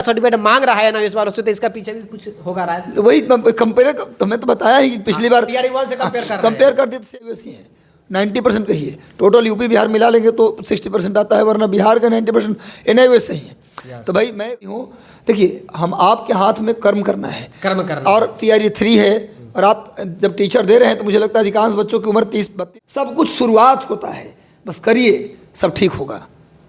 Certificate मांग रहा है ना इस बार उससे, तो इसका पीछे भी कुछ होगा रहा है। तो वही कंपेयर, तो मैं तो बताया ही कि पिछली बार TRE-1 से कंपेयर कर दिए तो सेम वैसी है। 90% का ही है टोटल, यूपी बिहार मिला लेंगे तो 60% आता है, वरना बिहार का 90% NIOS से ही है। तो भाई मैं हूँ, देखिए हम आपके हाथ में कर्म करना है, कर्म करना और TRE-3 है, और आप जब टीचर दे रहे हैं तो मुझे लगता है अधिकांश बच्चों की उम्र 30-32, सब कुछ शुरुआत होता है, बस करिए सब ठीक होगा।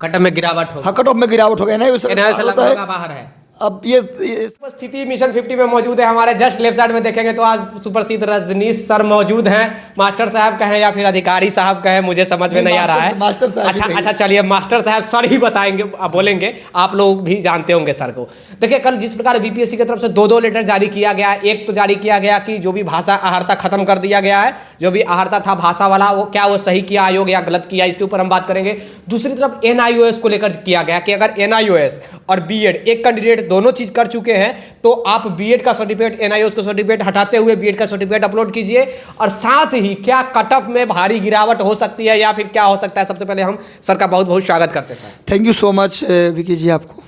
कट में गिरावट हो, हाँ कट ऑफ में गिरावट होगा, NIOS होता है। बाहर है। अब ये स्थिति मिशन 50 में मौजूद है, हमारे जस्ट लेफ्ट साइड में देखेंगे तो आज सुप्रसिद्ध रजनीश सर मौजूद हैं। मास्टर साहब कहें या फिर अधिकारी साहब कहें, मुझे समझ में नहीं आ रहा है। मास्टर साहब अच्छा चलिए, मास्टर साहब सर ही बताएंगे, बोलेंगे, आप लोग भी जानते होंगे सर को। देखिए कल जिस प्रकार BPSC की तरफ से 2 लेटर जारी किया गया, एक तो जारी किया गया कि जो भी भाषा आहर्ता खत्म कर दिया गया है, जो भी आहर्ता था भाषा वाला, वो क्या वो सही किया आयोग या गलत किया, इसके ऊपर हम बात करेंगे। दूसरी तरफ NIOS को लेकर किया गया कि अगर NIOS और BEd एक कैंडिडेट दोनों चीज कर चुके हैं तो आप BEd का सर्टिफिकेट, NIOS का सर्टिफिकेट हटाते हुए BEd का सर्टिफिकेट अपलोड कीजिए। और साथ ही क्या कट ऑफ में भारी गिरावट हो सकती है या फिर क्या हो सकता है, सबसे पहले हम सर का बहुत बहुत स्वागत करते हैं। Thank you so much Vicky ji आपको।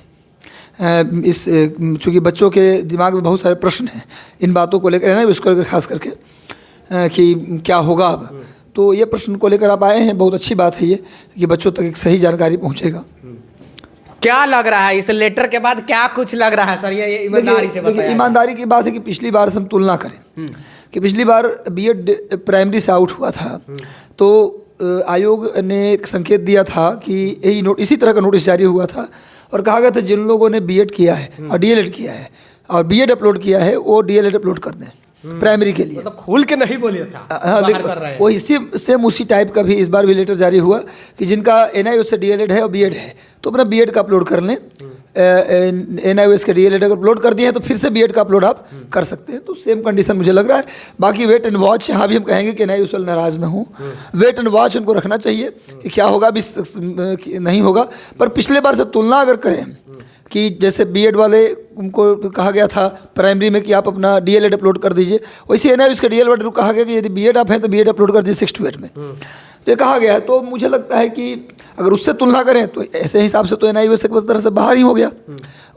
इस चूँकि बच्चों के दिमाग में बहुत सारे प्रश्न हैं इन बातों को लेकर, है ना, इसको लेकर खास करके कि क्या होगा अब, तो ये प्रश्न को लेकर आप आए हैं, बहुत अच्छी बात है ये कि बच्चों तक एक सही जानकारी पहुँचेगा। क्या लग रहा है इस लेटर के बाद, क्या कुछ लग रहा है सर, ये ईमानदारी से बताइए। ईमानदारी की बात है कि पिछली बार से हम तुलना करें कि पिछली बार BEd प्राइमरी से आउट हुआ था, तो आयोग ने एक संकेत दिया था कि इसी तरह का नोटिस जारी हुआ था और कहा गया था जिन लोगों ने BEd किया है और DLED किया है और BEd अपलोड किया है वो DLED अपलोड कर दें प्राइमरी के लिए। मतलब खुल के नहीं बोलिए था। हाँ, वो इसी सेम उसी टाइप का भी इस बार भी लेटर जारी हुआ कि जिनका NIOS से DLED है और BEd है तो अपना BEd का अपलोड कर लें। NIOS के DLED अगर अपलोड कर दिए हैं तो फिर से BEd का अपलोड आप कर सकते हैं, तो सेम कंडीशन मुझे लग रहा है। बाकी वेट एंड वॉच, यहाँ भी हम कहेंगे कि NIOS वाले नाराज ना हो, वेट एंड वॉच उनको रखना चाहिए कि क्या होगा अभी नहीं होगा। पर पिछले बार से तुलना अगर करें कि जैसे BEd वाले उनको कहा गया था प्राइमरी में कि आप अपना DLED अपलोड कर दीजिए, वैसे NIOS के DLED को कहा गया कि यदि BEd आप हैं तो BEd अपलोड कर दीजिए 6 to 8 में, तो ये कहा गया है। तो मुझे लगता है कि अगर उससे तुलना करें तो ऐसे हिसाब से तो NIOS एक तरह से बाहर ही हो गया,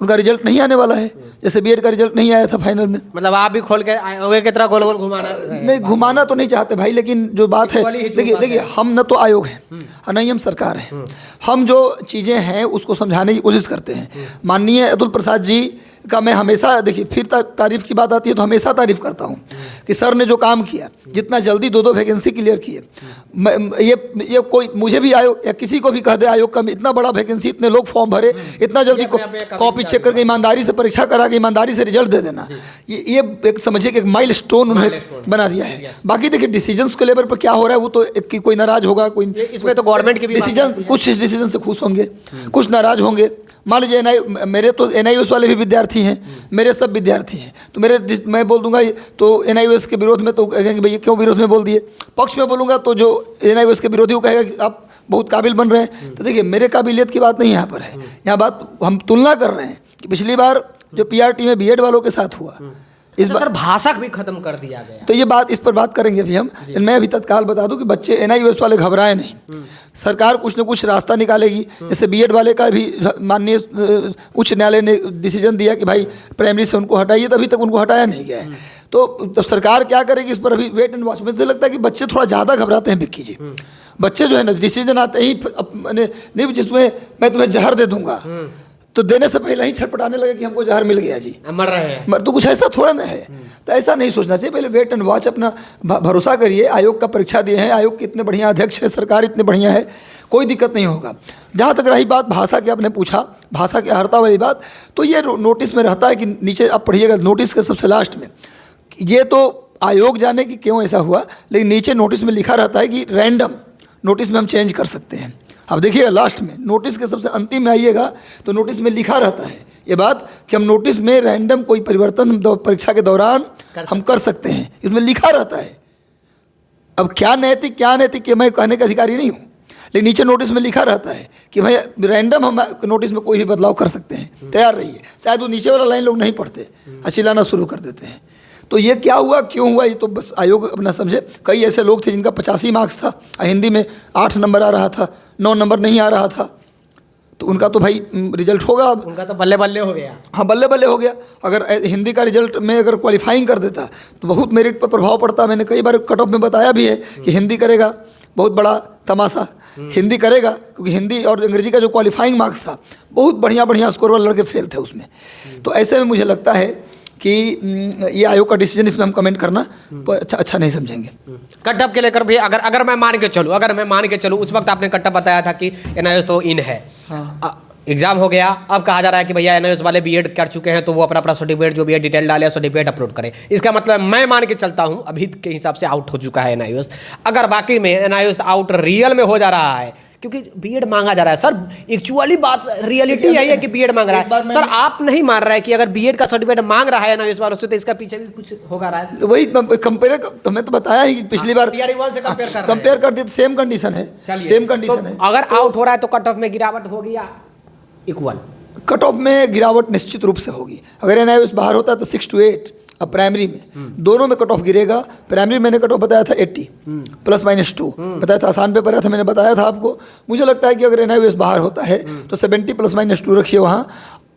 उनका रिजल्ट नहीं आने वाला है, जैसे BEd का रिजल्ट नहीं आया था फाइनल में। मतलब आप भी खोल के आयोग की तरह गोल गोल घुमाना नहीं, घुमाना तो नहीं चाहते भाई, लेकिन जो बात है देखिए हम न तो आयोग हैं और नहीं हम सरकार हैं, हम जो चीज़ें हैं उसको समझाने की कोशिश करते हैं। माननीय अतुल प्रसाद जी का मैं हमेशा, देखिए फिर तारीफ की बात आती है तो हमेशा तारीफ करता हूँ कि सर ने जो काम किया, जितना जल्दी 2 वैकेंसी क्लियर किए, ये कोई मुझे भी आयोग या किसी को भी कह दे आयोग का इतना बड़ा वैकेंसी, इतने लोग फॉर्म भरे, इतना जल्दी कॉपी चेक करके ईमानदारी से परीक्षा करा के ईमानदारी से रिजल्ट दे देना, ये एक समझिए कि एक माइलस्टोन उन्होंने बना दिया है। बाकी देखिए डिसीजंस के लेवल पर क्या हो रहा है वो तो कोई नाराज होगा, कोई इसमें तो गवर्नमेंट के डिसीजन, कुछ डिसीजन से खुश होंगे, कुछ नाराज होंगे। मान लीजिए मेरे तो NIOS वाले भी विद्यार्थी हैं, मेरे सब विद्यार्थी हैं, तो मैं बोल दूंगा तो NIOS के विरोध में तो कहेंगे भैया क्यों विरोध में बोल दिए, पक्ष में बोलूँगा तो जो NIOS के विरोधी वो कहेगा कि आप बहुत काबिल बन रहे हैं। तो देखिए मेरे काबिलियत की बात नहीं यहाँ पर है, यहाँ बात हम तुलना कर रहे हैं कि पिछली बार जो PRT में BEd वालों के साथ हुआ, इस बार भाषा भी खत्म कर दिया गया, तो ये बात, इस पर बात करेंगे अभी हम। मैं अभी तत्काल बता दूं कि बच्चे NIOS वाले घबराए नहीं, सरकार कुछ न कुछ रास्ता निकालेगी। जैसे BEd वाले का भी माननीय उच्च न्यायालय ने डिसीजन दिया कि भाई प्राइमरी से उनको हटाइए, तो अभी तक उनको हटाया नहीं गया है। तो सरकार क्या करेगी इस पर अभी वेट एंड वॉच। मुझे लगता है कि बच्चे थोड़ा ज़्यादा घबराते हैं विक्की जी, बच्चे जो है ना डिसीजन आते ही नहीं, जिसमें मैं तुम्हें जहर दे दूंगा तो देने से पहले ही छटपटाने लगे कि हमको जहर मिल गया जी, मर रहे हैं, तो कुछ ऐसा थोड़ा ना है। तो ऐसा नहीं सोचना चाहिए, पहले वेट एंड वॉच, अपना भरोसा करिए। आयोग का परीक्षा दिए हैं, आयोग के इतने बढ़िया अध्यक्ष है, सरकार इतने बढ़िया है, कोई दिक्कत नहीं होगा। जहाँ तक रही बात भाषा की, आपने पूछा भाषा की आहर्ता वाली बात, तो ये नोटिस में रहता है कि नीचे आप पढ़िएगा नोटिस के सबसे लास्ट में, ये तो आयोग जाने कि क्यों ऐसा हुआ, लेकिन नीचे नोटिस में लिखा रहता है कि रैंडम नोटिस में हम चेंज कर सकते हैं। अब देखिएगा लास्ट में नोटिस के सबसे अंतिम में आइएगा तो नोटिस में लिखा रहता है ये बात कि हम नोटिस में रैंडम कोई परिवर्तन परीक्षा के दौरान हम कर सकते हैं, इसमें लिखा रहता है। अब क्या नैतिक मैं कहने का अधिकारी नहीं हूँ, लेकिन नीचे नोटिस में लिखा रहता है कि भाई रैंडम हम नोटिस में कोई भी बदलाव कर सकते हैं, तैयार रहिए। शायद वो नीचे वाला लाइन लोग नहीं पढ़ते, चिल्लाना शुरू कर देते हैं। तो ये क्या हुआ, क्यों हुआ, ये तो बस आयोग अपना समझे। कई ऐसे लोग थे जिनका 85 मार्क्स था, हिंदी में 8 नंबर आ रहा था, 9 नंबर नहीं आ रहा था, तो उनका तो भाई रिजल्ट होगा अब। उनका तो बल्ले बल्ले हो गया। हाँ, बल्ले बल्ले हो गया। अगर हिंदी का रिजल्ट में अगर क्वालिफाइंग कर देता तो बहुत मेरिट पर प्रभाव पड़ता। मैंने कई बार कट ऑफ में बताया भी है कि हिंदी करेगा, बहुत बड़ा तमाशा, हिंदी करेगा, क्योंकि हिंदी और अंग्रेजी का जो क्वालिफाइंग मार्क्स था बहुत बढ़िया बढ़िया स्कोर वाले लड़के फेल थे उसमें। तो ऐसे में मुझे लगता है कि ये आयोग का डिसीजन, इसमें हम कमेंट करना अच्छा नहीं समझेंगे। कट ऑफ के लेकर भी अगर मैं मान के चलूँ उस वक्त आपने कट ऑफ बताया था कि एनआईओएस तो इन है। एग्जाम हो गया, अब कहा जा रहा है कि भैया एनआईओएस वाले बीएड कर चुके हैं तो वो अपना सर्टिफिकेट जो भी है डिटेल डाले, सर्टिफिकेट अपलोड करें। इसका मतलब मैं मान के चलता हूं अभी के हिसाब से आउट हो चुका है एनआईओएस। अगर वाकई में एनआईओएस आउट रियल में हो जा रहा है, क्योंकि बीएड मांगा जा रहा है सर, एक्चुअली बात रियलिटी यही है कि बीएड मांग रहा है। सर आप नहीं मान रहे हैं कि अगर बीएड का सर्टिफिकेट मांग रहा है एनआईओएस वालों से तो इसका पीछे भी कुछ होगा रहा है? तो वही कंपेयर, तो मैं तो बताया ही पिछली बार TR1 से कंपेयर कर दिया तो सेम कंडीशन है, सेम कंडीशन है। अगर आउट हो रहा है तो कट ऑफ में गिरावट होगी या इक्वल? कट ऑफ में गिरावट निश्चित रूप से होगी। अगर एनआईओएस बाहर होता है तो 6 to 8, अब प्राइमरी में दोनों में कट ऑफ गिरेगा। प्राइमरी मैंने कट ऑफ बताया था 80 +-2 बताया था, आसान पेपर आया था, मैंने बताया था आपको। मुझे लगता है कि अगर एनआईओएस बाहर होता है तो 70 +-2 रखिए वहाँ,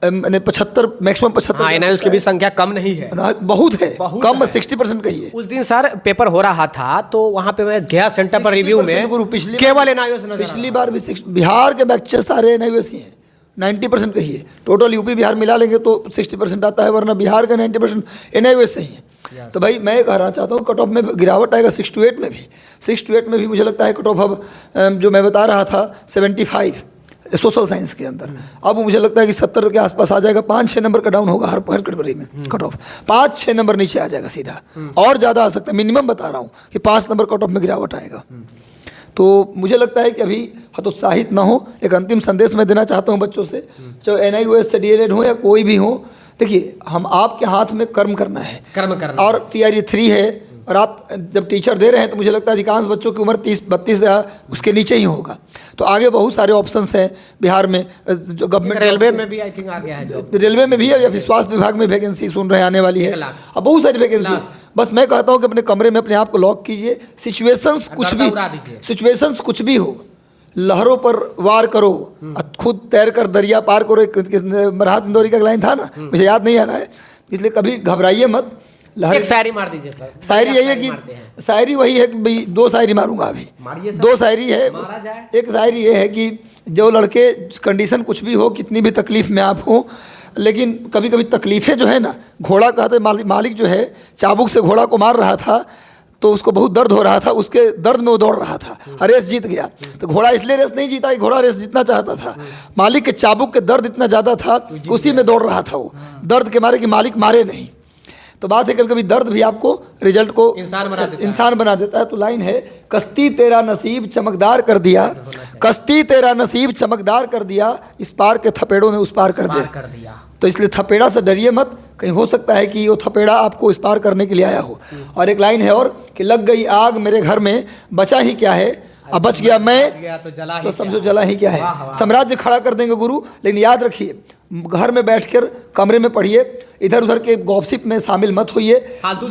मैंने 75 मैक्सिमम 75। एनआईओएस की भी संख्या कम नहीं है, बहुत है, कम 60% कही है। उस दिन सर पेपर हो रहा था तो वहाँ पे मैं गया सेंटर पर रिव्यू में, केवल एनआईओएस नजर पिछली बार भी बिहार के बैचेस सारे एनआईओएस ही हैं। 90% कही है, टोटल यूपी बिहार मिला लेंगे तो 60% आता है, वरना बिहार का 90% एनआईओएस से ही है। तो भाई मैं कहना चाहता हूँ कट ऑफ में गिरावट आएगा 6 to 8 में भी। 6 to 8 में भी मुझे लगता है कट ऑफ अब जो मैं बता रहा था 75 सोशल साइंस के अंदर, अब मुझे लगता है कि 70 के आसपास आ जाएगा। 5-6 नंबर का डाउन होगा हर कैटेगरी में कट ऑफ, 5-6 नंबर नीचे आ जाएगा सीधा, और ज़्यादा आ सकता है। मिनिमम बता रहा हूँ कि 5 नंबर कट ऑफ में गिरावट आएगा। तो मुझे लगता है कि अभी हतोत्साहित ना हो। एक अंतिम संदेश मैं देना चाहता हूँ बच्चों से, चाहे एनआईओएस से डीएलएड हो या कोई भी हो, देखिए हम आपके हाथ में कर्म करना है, कर्म करना, और TRE 3 है, और आप जब टीचर दे रहे हैं तो मुझे लगता है अधिकांश बच्चों की उम्र 30-32 या उसके नीचे ही होगा। तो आगे बहुत सारे ऑप्शंस हैं बिहार में, जो गवर्नमेंट रेलवे में भी आई थिंक आ गया है, रेलवे में भी है, या फिर स्वास्थ्य विभाग में वैकेंसी सुन रहे आने वाली है, अब बहुत सारी वैकेंसी। बस मैं कहता हूँ कि अपने कमरे में अपने आप को लॉक कीजिए, सिचुएशंस कुछ भी हो, लहरों पर वार करो, खुद तैर कर दरिया पार करो। मरहात इंदौरी का लाइन था ना, मुझे याद नहीं आ रहा है, इसलिए कभी घबराइए मत। एक शायरी मार दीजिए सर। शायरी यही है कि शायरी वही है कि भाई 2 शायरी मारूंगा अभी, 2 शायरी है। एक शायरी ये है कि जो लड़के कंडीशन कुछ भी हो, कितनी भी तकलीफ में आप हो, लेकिन कभी कभी तकलीफ़ें जो है ना, घोड़ा कहते मालिक जो है चाबुक से घोड़ा को मार रहा था तो उसको बहुत दर्द हो रहा था, उसके दर्द में वो दौड़ रहा था, रेस जीत गया। तो घोड़ा इसलिए रेस नहीं जीता, घोड़ा रेस जीतना चाहता था, मालिक के चाबुक के दर्द इतना ज़्यादा था उसी में दौड़ रहा था वो, दर्द के मारे कि मालिक मारे नहीं। तो बात है कभी कभी दर्द भी आपको रिजल्ट को इंसान बना देता है। तो लाइन है, कश्ती तेरा नसीब चमकदार कर दिया, कश्ती तेरा नसीब चमकदार कर दिया, इस पार के थपेड़ों ने उस पार कर दिया। तो इसलिए थपेड़ा से डरिए मत, कहीं हो सकता है कि वो थपेड़ा आपको इस पार करने के लिए आया हो। और एक लाइन है और कि लग गई आग मेरे घर में, बचा ही क्या है, अब बच गया मैं तो समझो जला ही क्या है। साम्राज्य खड़ा कर देंगे गुरु, लेकिन याद रखिए घर में बैठकर कमरे में पढ़िए, इधर उधर के गॉसिप में शामिल मत होइए, फालतू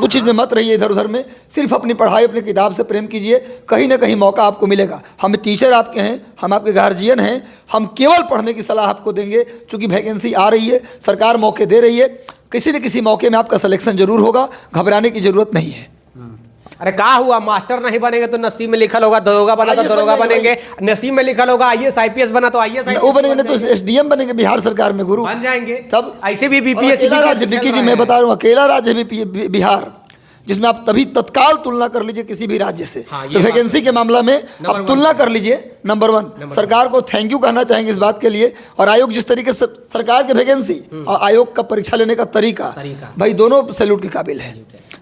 चीज़ में मत रहिए इधर उधर में। सिर्फ अपनी पढ़ाई, अपनी किताब से प्रेम कीजिए, कहीं ना कहीं मौका आपको मिलेगा। हम टीचर आपके हैं, हम आपके गार्जियन हैं, हम केवल पढ़ने की सलाह आपको देंगे, क्योंकि वैकेंसी आ रही है, सरकार मौके दे रही है, किसी न किसी मौके में आपका सिलेक्शन जरूर होगा, घबराने की जरूरत नहीं है। अरे कहा हुआ मास्टर नहीं बनेंगे तो नसीब में लिखल होगा दरोगा बना तो दरोगा बनेंगे, नसीब में लिखल होगा IAS IPS बना तो IAS वो बनेंगे, नहीं तो SDM बनेंगे बिहार सरकार में गुरु, बन जाएंगे। तब ऐसे भी BPSC विक्की जी मैं बता रहा हूँ, अकेला राज्य है बिहार जिसमें आप तभी तत्काल तुलना कर लीजिए किसी भी राज्य से। तो वैकेंसी के मामला में आप तुलना कर लीजिए, नंबर 1। सरकार को थैंक यू कहना चाहेंगे इस बात के लिए, और आयोग जिस तरीके से सरकार की वैकेंसी और आयोग का परीक्षा लेने का तरीका भाई दोनों सैल्यूट के काबिल है।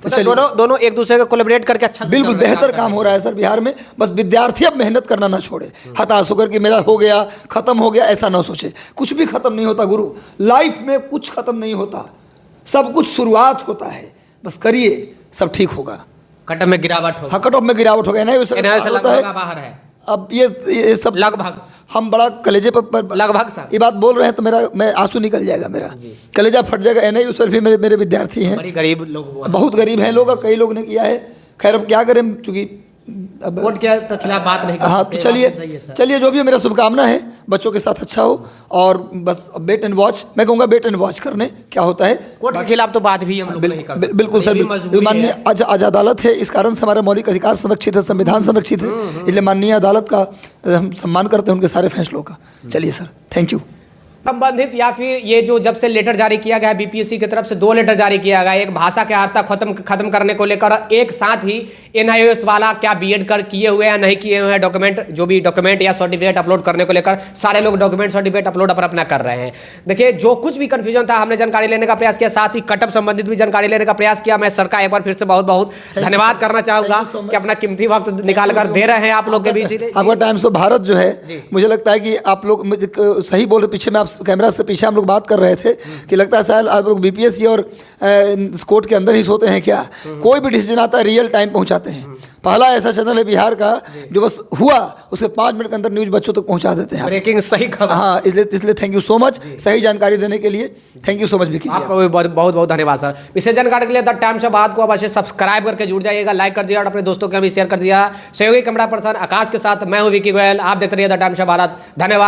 तो दोनों एक दूसरे का कोलैबोरेट करके अच्छा बिल्कुल बेहतर काम हो रहा है सर बिहार में। बस विद्यार्थी अब मेहनत करना ना छोड़े, हताश होकर कि मेरा हो गया खत्म हो गया ऐसा ना सोचे। कुछ भी खत्म नहीं होता गुरु, लाइफ में कुछ खत्म नहीं होता, सब कुछ शुरुआत होता है, बस करिए सब ठीक होगा। कट ऑफ में गिरावट होगा, हाँ कट ऑफ में गिरावट होगा ना, बाहर है। अब ये सब लगभग हम बड़ा कलेजे पर लगभग ये बात बोल रहे हैं तो मैं आंसू निकल जाएगा, मेरा कलेजा फट जाएगा। NIOS पर भी मेरे विद्यार्थी हैं, गरीब लोग, बहुत गरीब हैं लोग, कई लोग ने किया है। खैर अब क्या करें, चूँकि अब कोर्ट के खिलाफ बात नहीं कर हाँ, सकते, तो चलिए बात सही है सर। चलिए, जो भी हो, मेरा शुभकामना है बच्चों के साथ अच्छा हो, और बस वेट एंड वॉच, मैं कहूँगा वेट एंड वॉच करने क्या होता है। कोर्ट के खिलाफ तो बात भी हम लोग नहीं कर सकते। बिल्कुल सर, ये भी मजबूरी माननीय है। आज अदालत है, इस कारण से हमारा मौलिक अधिकार संरक्षित है, संविधान संरक्षित है, इसलिए माननीय अदालत का हम सम्मान करते हैं, उनके सारे फैसलों का। चलिए सर, थैंक यू। संबंधित या फिर ये जो जब से लेटर जारी किया गया है बीपीएससी की तरफ से, 2 लेटर जारी किया गया, एक भाषा के अर्हता खत्म करने को लेकर, एक साथ ही एनआईओएस वाला क्या बीएड कर किए हुए या नहीं किए हुए हैं डॉक्यूमेंट, जो भी डॉक्यूमेंट या सर्टिफिकेट अपलोड करने को लेकर सारे लोग डॉक्यूमेंट सर्टिफिकेट अपलोड अपना कर रहे हैं। देखिए, जो कुछ भी कंफ्यूजन था हमने जानकारी लेने का प्रयास किया, साथ ही कटअप संबंधित भी जानकारी लेने का प्रयास किया। मैं सर का एक बार फिर से बहुत बहुत धन्यवाद करना चाहूंगा कि अपना कीमती वक्त निकाल कर दे रहे हैं आप लोग के बीच। आपका टाइम्स ऑफ भारत जो है, मुझे लगता है कि आप लोग सही बोल रहे, पीछे में आप कैमरा से पीछे हम लोग बात कर रहे थे कि लगता है शायद आप लोग बीपीएससी और कोर्ट के अंदर ही सोते हैं क्या। कोई भी डिसीजन आता है रियल टाइम पहुंचाते हैं। पहला ऐसा चैनल है बिहार का जो बस हुआ उसके 5 मिनट के अंदर न्यूज़ बच्चों तक पहुंचा देते हैं। ब्रेकिंग सही खबर। हाँ, इसलिए थैंक यू सो मच, सही जानकारी देने के लिए thank you so much Vicky ji. आपका भी बहुत बहुत धन्यवाद सर। विशेष जानकारी के लिए द टाइम्स ऑफ भारत को अवश्य सब्सक्राइब करके जुड़ जाइएगा, लाइक कर दिया और अपने दोस्तों के भी शेयर कर दिया। सहयोगी कैमरा पर्सन आकाश के साथ मैं हूं विकी गोयल, आप देख रहे हैं द टाइम्स ऑफ भारत। धन्यवाद।